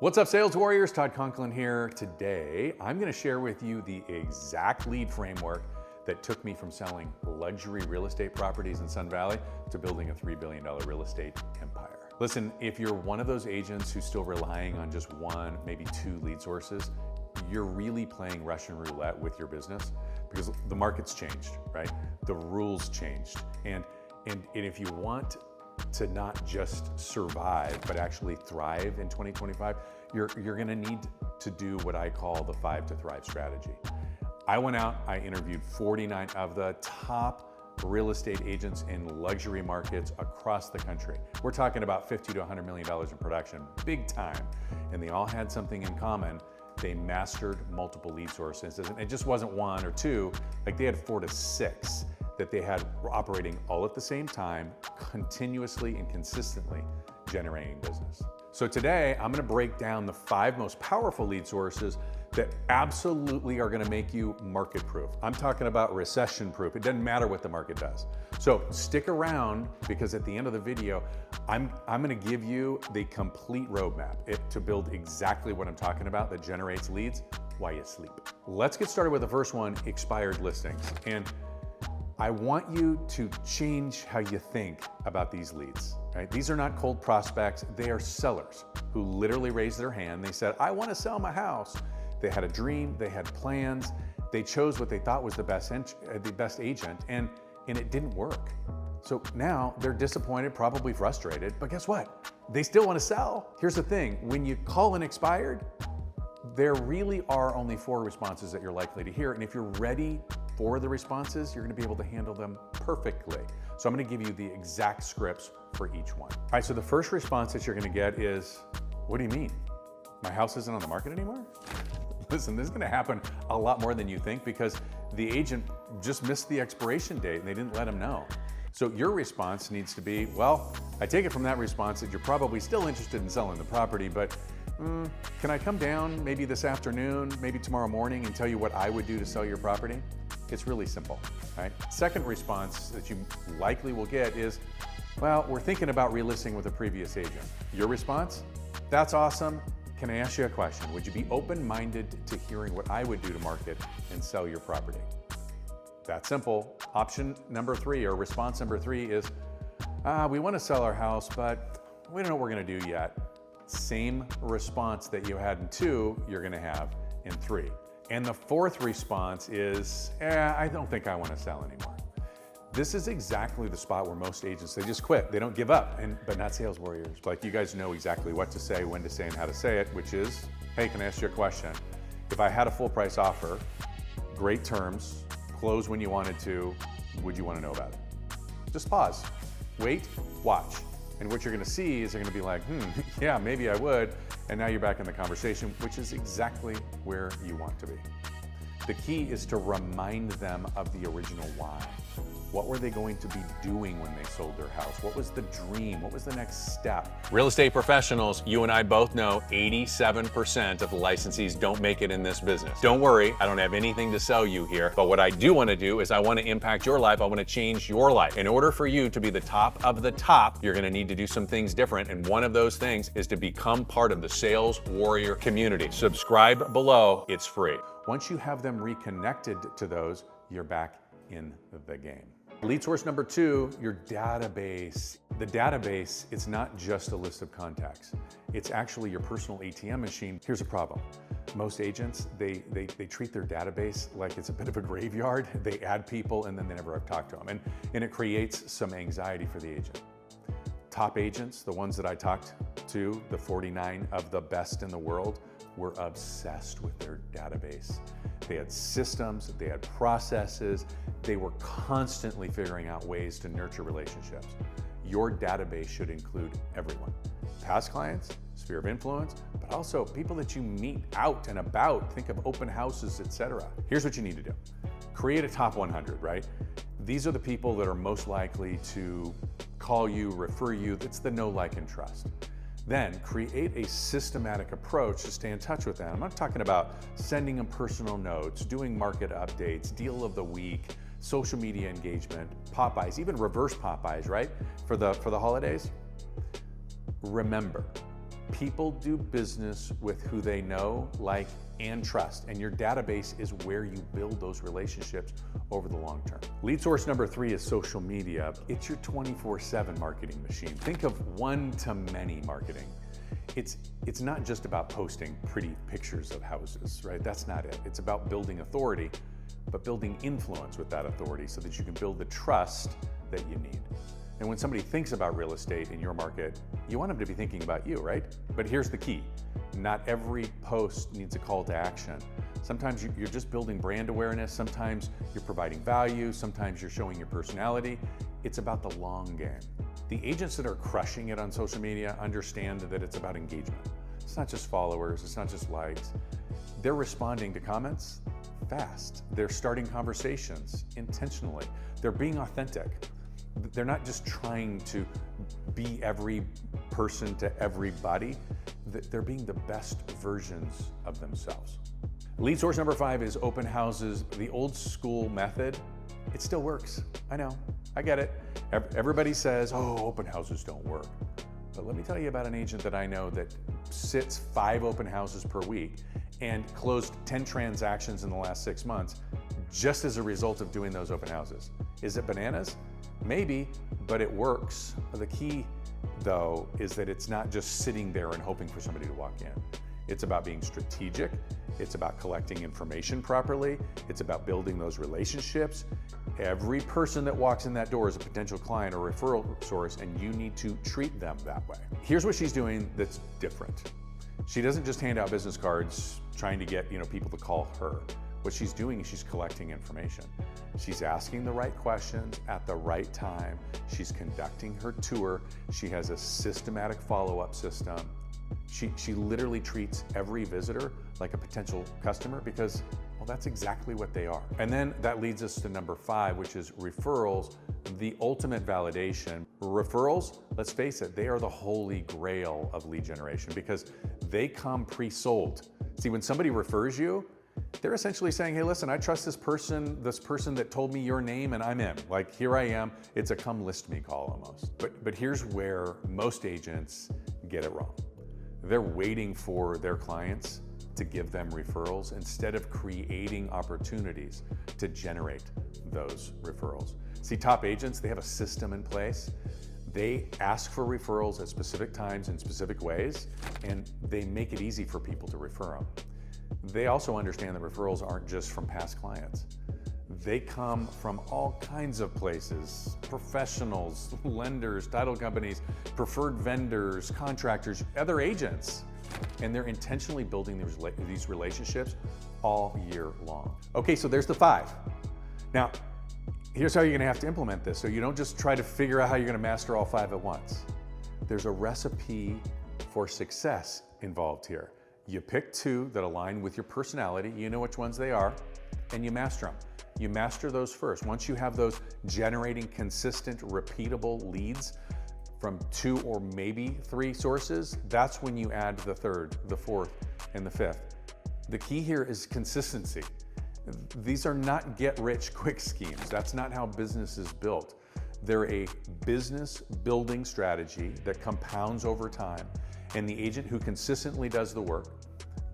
What's up, sales warriors? Todd Conklin here. Today, I'm gonna share with you the exact lead framework that took me from selling luxury real estate properties in Sun Valley to building a $3 billion real estate empire. Listen, if you're one of those agents who's still relying on just one, maybe two lead sources, you're really playing Russian roulette with your business because the market's changed, right? The rules changed. And if you want to not just survive, but actually thrive in 2025, you're gonna need to do what I call the 5 to Thrive strategy. I went out, I interviewed 49 of the top real estate agents in luxury markets across the country. We're talking about $50 to $100 million in production, big time. And they all had something in common. They mastered multiple lead sources. And it just wasn't one or two, like they had 4 to 6 that they had operating all at the same time, continuously and consistently generating business. So today, I'm gonna break down the 5 most powerful lead sources that absolutely are gonna make you market-proof. I'm talking about recession-proof. It doesn't matter what the market does. So stick around, because at the end of the video, I'm gonna give you the complete roadmap to build exactly what I'm talking about that generates leads while you sleep. Let's get started with the first one, expired listings. And I want you to change how you think about these leads, right? These are not cold prospects, they are sellers who literally raised their hand. They said, I wanna sell my house. They had a dream, they had plans, they chose what they thought was the best agent, and it didn't work. So now they're disappointed, probably frustrated, but guess what? They still wanna sell. Here's the thing, when you call an expired, there really are only 4 responses that you're likely to hear, and if you're ready for the responses, you're gonna be able to handle them perfectly. So I'm gonna give you the exact scripts for each one. All right, so the first response that you're gonna get is, what do you mean? My house isn't on the market anymore? Listen, this is gonna happen a lot more than you think because the agent just missed the expiration date and they didn't let them know. So your response needs to be, well, I take it from that response that you're probably still interested in selling the property, but can I come down maybe this afternoon, maybe tomorrow morning and tell you what I would do to sell your property? It's really simple, right? Second response that you likely will get is, well, we're thinking about relisting with a previous agent. Your response? That's awesome. Can I ask you a question? Would you be open-minded to hearing what I would do to market and sell your property? That's simple. Option number 3 or response number 3 is, we want to sell our house, but we don't know what we're going to do yet. Same response that you had in 2, you're going to have in 3. And the 4th response is, I don't think I want to sell anymore. This is exactly the spot where most agents, they just quit. They don't give up, but not sales warriors. Like, you guys know exactly what to say, when to say, and how to say it, which is, hey, can I ask you a question? If I had a full price offer, great terms, close when you wanted to, would you want to know about it? Just pause, wait, watch. And what you're gonna see is they're gonna be like, yeah, maybe I would. And now you're back in the conversation, which is exactly where you want to be. The key is to remind them of the original why. What were they going to be doing when they sold their house? What was the dream? What was the next step? Real estate professionals, you and I both know 87% of the licensees don't make it in this business. Don't worry, I don't have anything to sell you here, but what I do want to do is I want to impact your life. I want to change your life. In order for you to be the top of the top, you're going to need to do some things different, and one of those things is to become part of the Sales Warrior community. Subscribe below, it's free. Once you have them reconnected to those, you're back in the game. Lead source number 2, your database. The database, it's not just a list of contacts. It's actually your personal ATM machine. Here's a problem. Most agents, they treat their database like it's a bit of a graveyard. They add people and then they never have talked to them. And it creates some anxiety for the agent. Top agents, the ones that I talked to, the 49 of the best in the world, were obsessed with their database. They had systems, they had processes, they were constantly figuring out ways to nurture relationships. Your database should include everyone. Past clients, sphere of influence, but also people that you meet out and about. Think of open houses, etc. Here's what you need to do. Create a top 100, right? These are the people that are most likely to call you, refer you. It's the know, like, and trust. Then create a systematic approach to stay in touch with them. I'm not talking about sending them personal notes, doing market updates, deal of the week, social media engagement, pop-buys, even reverse pop-buys, right? For the holidays. Remember, People do business with who they know, like, and trust, and your database is where you build those relationships over the long term. Lead source number 3 is social media. It's your 24/7 marketing machine. Think of one-to-many marketing. It's not just about posting pretty pictures of houses, right? That's not it. It's about building authority, but building influence with that authority so that you can build the trust that you need. And when somebody thinks about real estate in your market, you want them to be thinking about you, right? But here's the key. Not every post needs a call to action. Sometimes you're just building brand awareness. Sometimes you're providing value. Sometimes you're showing your personality. It's about the long game. The agents that are crushing it on social media understand that it's about engagement. It's not just followers. It's not just likes. They're responding to comments fast. They're starting conversations intentionally. They're being authentic. They're not just trying to be every person to everybody. They're being the best versions of themselves. Lead source number 5 is open houses. The old school method, it still works. I know, I get it. Everybody says, oh, open houses don't work. But let me tell you about an agent that I know that sits 5 open houses per week and closed 10 transactions in the last 6 months just as a result of doing those open houses. Is it bananas? Maybe, but it works. The key, though, is that it's not just sitting there and hoping for somebody to walk in. It's about being strategic. It's about collecting information properly. It's about building those relationships. Every person that walks in that door is a potential client or referral source, and you need to treat them that way. Here's what she's doing that's different. She doesn't just hand out business cards trying to get people to call her. What she's doing is she's collecting information. She's asking the right questions at the right time. She's conducting her tour. She has a systematic follow-up system. She literally treats every visitor like a potential customer because, well, that's exactly what they are. And then that leads us to number 5, which is referrals, the ultimate validation. Referrals, let's face it, they are the holy grail of lead generation because they come pre-sold. See, when somebody refers you, they're essentially saying, hey, listen, I trust this person that told me your name and I'm in. Like, here I am. It's a come list me call almost. But here's where most agents get it wrong. They're waiting for their clients to give them referrals instead of creating opportunities to generate those referrals. See, top agents, they have a system in place. They ask for referrals at specific times in specific ways, and they make it easy for people to refer them. They also understand that referrals aren't just from past clients. They come from all kinds of places: professionals, lenders, title companies, preferred vendors, contractors, other agents. And they're intentionally building these relationships all year long. Okay, so there's the 5. Now, here's how you're gonna have to implement this. So you don't just try to figure out how you're gonna master all 5 at once. There's a recipe for success involved here. You pick 2 that align with your personality, you know which ones they are, and you master them. You master those first. Once you have those generating consistent, repeatable leads from 2 or maybe 3 sources, that's when you add the 3rd, the 4th, and the 5th. The key here is consistency. These are not get-rich-quick schemes. That's not how business is built. They're a business building strategy that compounds over time. And the agent who consistently does the work,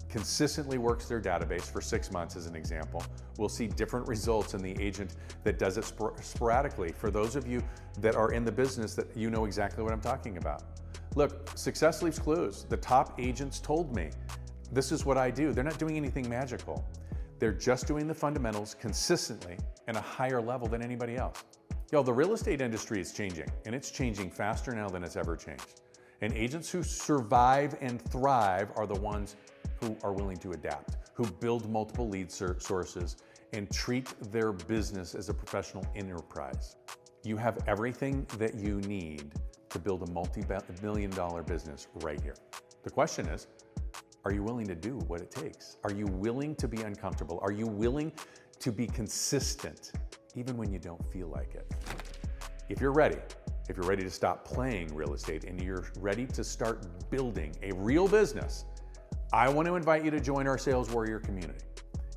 consistently works their database for 6 months as an example, will see different results than the agent that does it sporadically. For those of you that are in the business, that you know exactly what I'm talking about. Look, success leaves clues. The top agents told me, this is what I do. They're not doing anything magical. They're just doing the fundamentals consistently and a higher level than anybody else. The real estate industry is changing, and it's changing faster now than it's ever changed. And agents who survive and thrive are the ones who are willing to adapt, who build multiple lead sources and treat their business as a professional enterprise. You have everything that you need to build a multi-million-dollar business right here. The question is, are you willing to do what it takes? Are you willing to be uncomfortable? Are you willing to be consistent even when you don't feel like it? If you're ready to stop playing real estate and you're ready to start building a real business, I want to invite you to join our Sales Warrior community.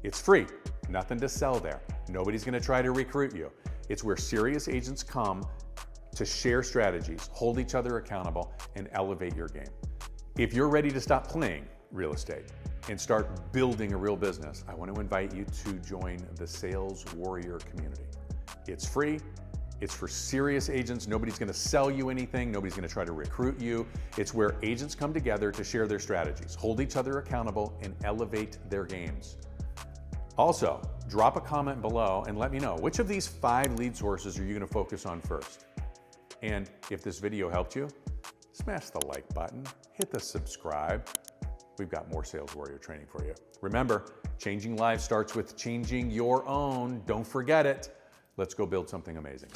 It's free, nothing to sell there. Nobody's going to try to recruit you. It's where serious agents come to share strategies, hold each other accountable, and elevate your game. If you're ready to stop playing real estate and start building a real business, I want to invite you to join the Sales Warrior community. It's free. It's for serious agents. Nobody's going to sell you anything. Nobody's going to try to recruit you. It's where agents come together to share their strategies, hold each other accountable, and elevate their games. Also, drop a comment below and let me know which of these 5 lead sources are you going to focus on first. And if this video helped you, smash the like button, hit the subscribe. We've got more Sales Warrior training for you. Remember, changing lives starts with changing your own. Don't forget it. Let's go build something amazing.